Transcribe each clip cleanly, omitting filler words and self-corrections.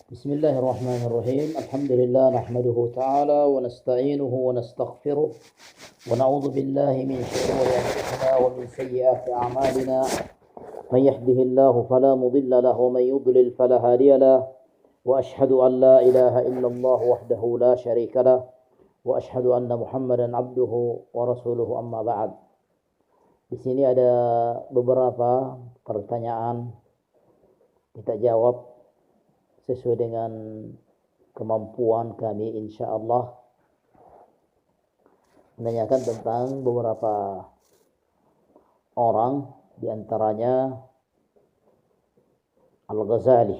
بسم الله الرحمن الرحيم الحمد لله نحمده تعالى ونستعينه ونستغفره ونعوذ بالله من شرور أنفسنا ومن سيئات أعمالنا من يهده الله فلا مضل له ومن يضلل فلا هادي له وأشهد أن لا إله إلا الله وحده لا شريك له وأشهد أن محمدا عبده ورسوله أما بعد. Di sini ada beberapa pertanyaan kita jawab sesuai dengan kemampuan kami, insyaallah. Menanyakan tentang beberapa orang, di antaranya Al-Ghazali.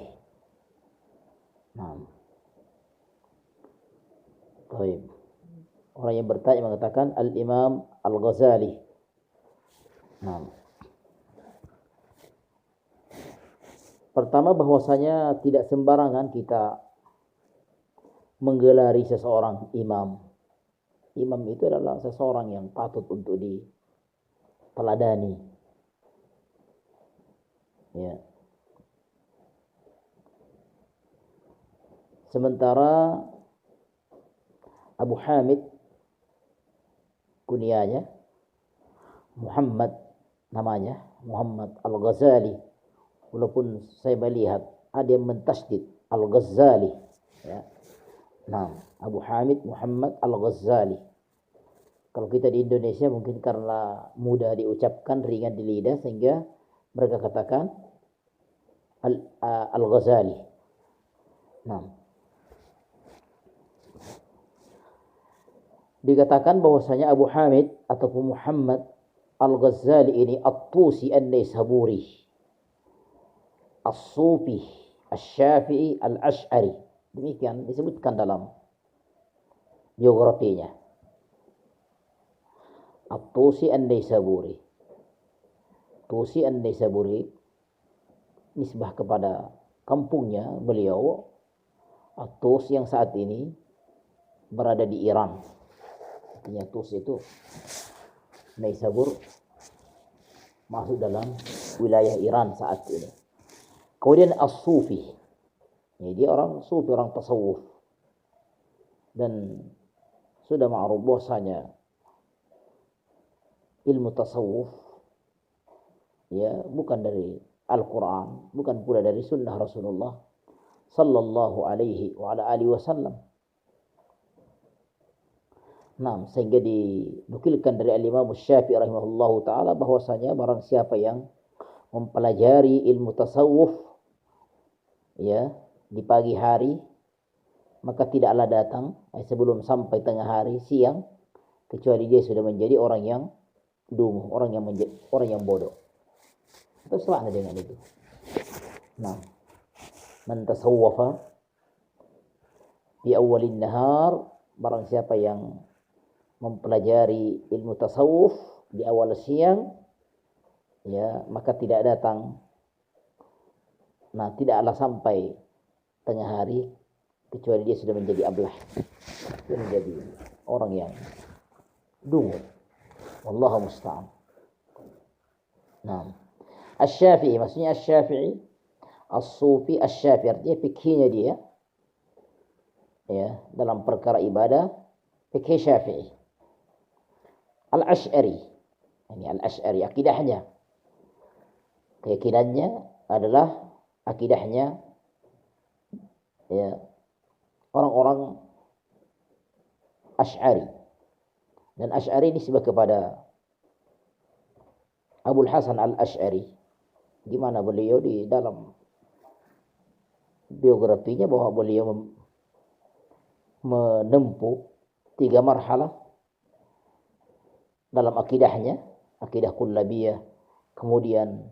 Nah, baik. Orang yang bertanya mengatakan Al-Imam Al-Ghazali. Nah, pertama bahwasanya tidak sembarangan kita menggelari seseorang imam. Imam itu adalah seseorang yang patut untuk diteladani. Ya. Sementara Abu Hamid kunyanya, Muhammad namanya, Muhammad Al-Ghazali. Walaupun saya melihat ada yang mentasydid Al-Ghazali, ya. Nah, Abu Hamid Muhammad Al-Ghazali. Kalau kita di Indonesia mungkin karena mudah diucapkan, ringan di lidah, sehingga mereka katakan Al-Ghazali. Nah, dikatakan bahwasanya Abu Hamid ataupun Muhammad Al-Ghazali ini At-Tusi An-Naisaburi, As-Sufi, Asy-Syafi'i, Al-Asy'ari. Demikian disebutkan dalam biografinya. At-Tusi An-Naisaburi. Tusi An-Naisaburi nisbah kepada kampungnya beliau, At-Tus, yang saat ini berada di Iran. Artinya Tus itu Naisabur masuk dalam wilayah Iran saat ini. Kemudian As-Sufi, ya, dia orang sufi, orang tasawuf, dan sudah ma'ruf bahwasanya ilmu tasawuf, ya, bukan dari Al-Quran, bukan pula dari sunnah Rasulullah sallallahu alaihi wa ala alihi wasallam. Nah, sehingga dinukilkan dari Al-Imam Syafi'i rahimahullahu ta'ala bahwasanya barang siapa yang mempelajari ilmu tasawuf, ya, di pagi hari, maka tidaklah datang sebelum sampai tengah hari, siang, kecuali dia sudah menjadi orang yang dungu, orang yang bodoh. Itu selana dengan itu. Nah, man tasawwafa di awalin nahar, barang siapa yang mempelajari ilmu tasawuf di awal siang, ya, maka tidak datang, nah, tidaklah sampai tengah hari kecuali dia sudah menjadi ablah, dia menjadi orang yang dungu. Wallahu musta'an. Nah, Asy-Syafi'i, maksudnya Asy-Syafi'i, As-Sufi, Asy-Syafi'i, artinya fikihnya dia, ya, dalam perkara ibadah, fikih Syafi'i. Al-Asy'ari, ini Al-Asy'ari, akidahnya, keyakinannya adalah akidahnya, ya, orang-orang Asy'ari. Dan Asy'ari nisbah kepada Abul Hasan Al-Asy'ari, di mana beliau di dalam biografinya bahwa beliau menempuh 3 marhalah dalam akidahnya, akidah Kullabiyah, kemudian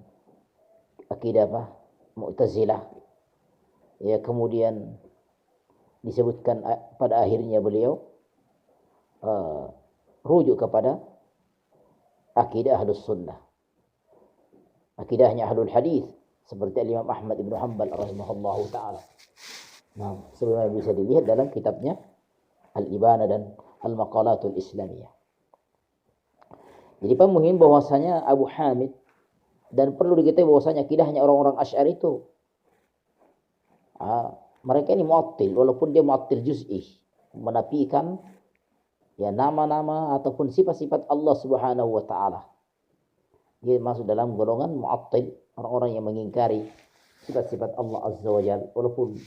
akidah Mu'tazilah, ya, kemudian disebutkan pada akhirnya beliau rujuk kepada akidah Ahlus Sunnah, akidahnya Ahlul Hadis, seperti Imam Ahmad Ibn Hanbal rahimahullahu ta'ala. Nah, sebagaimana bisa dilihat dalam kitabnya Al-Ibana dan Al-Maqalatul Islamiyah. Jadi pemuhim bahwasanya Abu Hamid, dan perlu diketahui bahwasanya akidahnya orang-orang Asy'ari itu Mereka ini mu'attil, walaupun dia mu'attil juz'i, menafikan ya nama-nama ataupun sifat-sifat Allah Subhanahu wa taala. Dia masuk dalam golongan mu'attil, orang-orang yang mengingkari sifat-sifat Allah Azza wa Jalla, walaupun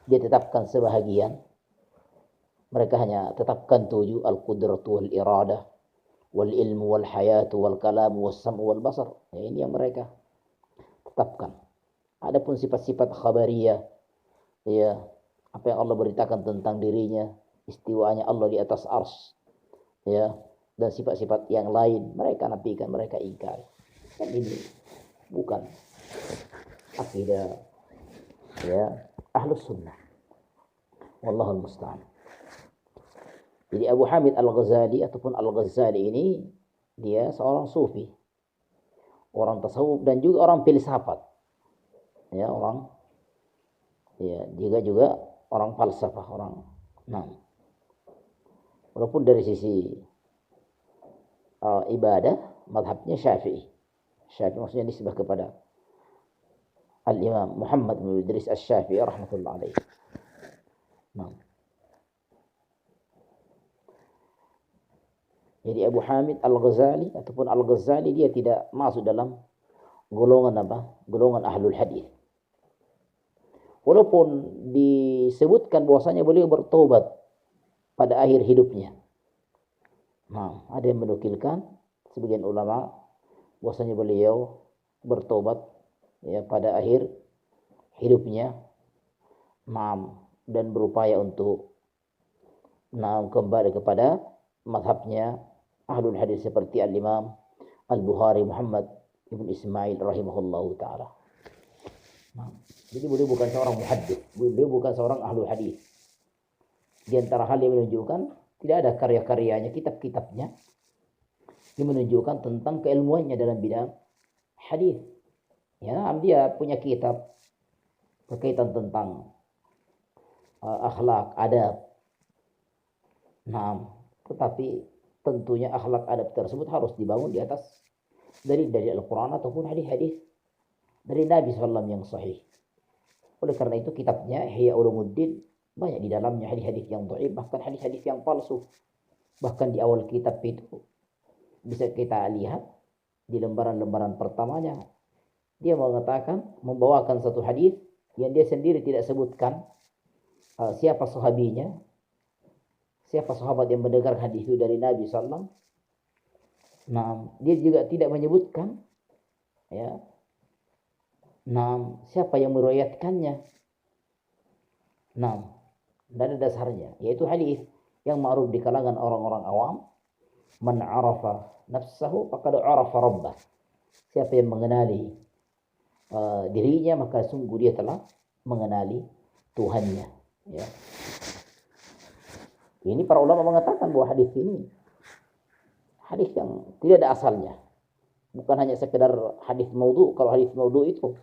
dia tetapkan sebahagian. Mereka hanya tetapkan 7, al-qudratu wal iradah wal ilmu wal hayatu wal kalamu was sam'u wal basar. Ya, ini yang mereka tetapkan. Adapun sifat-sifat khabariyah, ya, apa yang Allah beritakan tentang dirinya, istiwanya Allah di atas arsy, ya, dan sifat-sifat yang lain mereka nafikan, mereka ingkari. Dan ini bukan akidah ya Ahlus Sunnah. Wallahul musta'an. Jadi Abu Hamid Al-Ghazali ataupun Al-Ghazali ini dia seorang sufi, orang tasawuf dan juga orang filsafat. Ya, orang ya juga orang falsafah, orang walaupun dari sisi ibadah mazhabnya Syafi'i. Syafi'i maksudnya nisbah kepada Al-Imam Muhammad bin Idris Asy-Syafi'i rahmatullah alaihi. Jadi Abu Hamid Al-Ghazali ataupun Al-Ghazali dia tidak masuk dalam golongan apa? Golongan Ahlul Hadis. Walaupun disebutkan bahwasanya beliau bertobat pada akhir hidupnya. Ada yang menukilkan sebagian ulama bahwasanya beliau bertobat ya pada akhir hidupnya. Dan berupaya untuk kembali kepada mazhabnya Ahlul Hadis seperti Al-Imam Al-Bukhari Muhammad Ibn Ismail rahimahullahu ta'ala. Jadi beliau bukan seorang muhaddits, beliau bukan seorang Ahlul Hadis. Di antara hal yang menunjukkan tidak ada karya-karyanya, kitab-kitabnya yang menunjukkan tentang keilmuannya dalam bidang hadis. Ya, dia punya kitab berkaitan tentang akhlak, adab. Tetapi tentunya akhlak adab tersebut harus dibangun di atas dari Al-Quran ataupun hadis-hadis dari Nabi SAW yang sahih. Oleh karena itu kitabnya Ihya Ulumuddin banyak di dalamnya hadis-hadis yang dhaif, bahkan hadis-hadis yang palsu. Bahkan di awal kitab itu bisa kita lihat di lembaran-lembaran pertamanya dia mengatakan membawakan satu hadis yang dia sendiri tidak sebutkan siapa sahabinya, siapa sahabat yang mendengar hadis itu dari Nabi SAW. Dia juga tidak menyebutkan ya. Siapa yang meriwayatkannya. Tidak ada dasarnya, yaitu hadis yang ma'ruf di kalangan orang-orang awam. Man 'arafa nafsahu faqad 'arafa rabbah. Siapa yang mengenali dirinya maka sungguh dia telah mengenali Tuhannya, ya. Ini para ulama mengatakan bahwa hadis ini hadis yang tidak ada asalnya. Bukan hanya sekedar hadis maudhu. Kalau hadis maudhu itu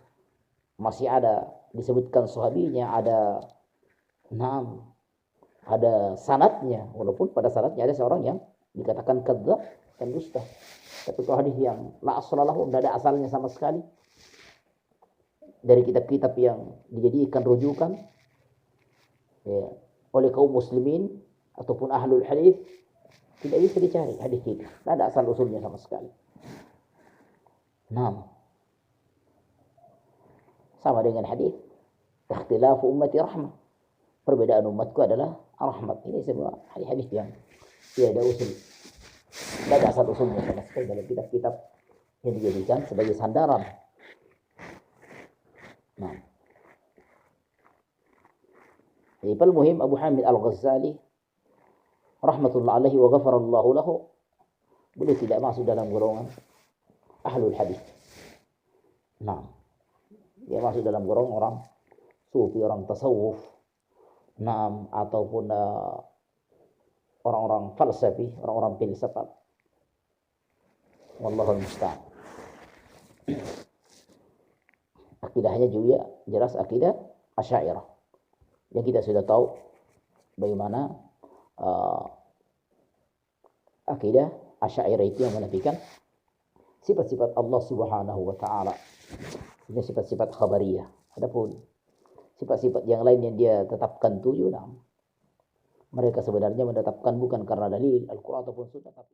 masih ada disebutkan sahabinya, ada sanadnya, walaupun pada sanadnya ada seorang yang dikatakan kadzdzab dan dusta. Tapi kalau hadis yang la asla lahu, tidak ada asalnya sama sekali, dari kitab-kitab yang dijadikan rujukan ya, oleh kaum muslimin ataupun ahlul hadis, tidak bisa dicari hadis itu. Tidak ada asal usulnya sama sekali. Sama dengan hadis ikhtilafu ummati rahmah. Perbedaan umatku adalah rahmat. Ini semua hadis-hadis yang tidak ada usul. Tidak ada asal usulnya sama sekali dalam kitab-kitab yang dijadikan sebagai sandaran. Jadi al-muhim Abu Hamid Al-Ghazali rahmatullah alaihi wa ghafarallahu lahu, beliau tidak masuk dalam golongan Ahlul Hadis. Dia masuk dalam golongan orang sufi, orang tasawuf, ataupun orang-orang falsafi, orang-orang filsafat. Wallahul musta'an. Akidahnya juga jelas akidah Asy'ariyah. Yang kita sudah tahu bagaimana akidah Asy'ariyah itu yang menafikan sifat-sifat Allah Subhanahu wa taala. Ini sifat-sifat khabariyah. Adapun sifat-sifat yang lain yang dia tetapkan tujuh. Nah, mereka sebenarnya menetapkan bukan karena dalil Al-Quran ataupun Sunnah, tapi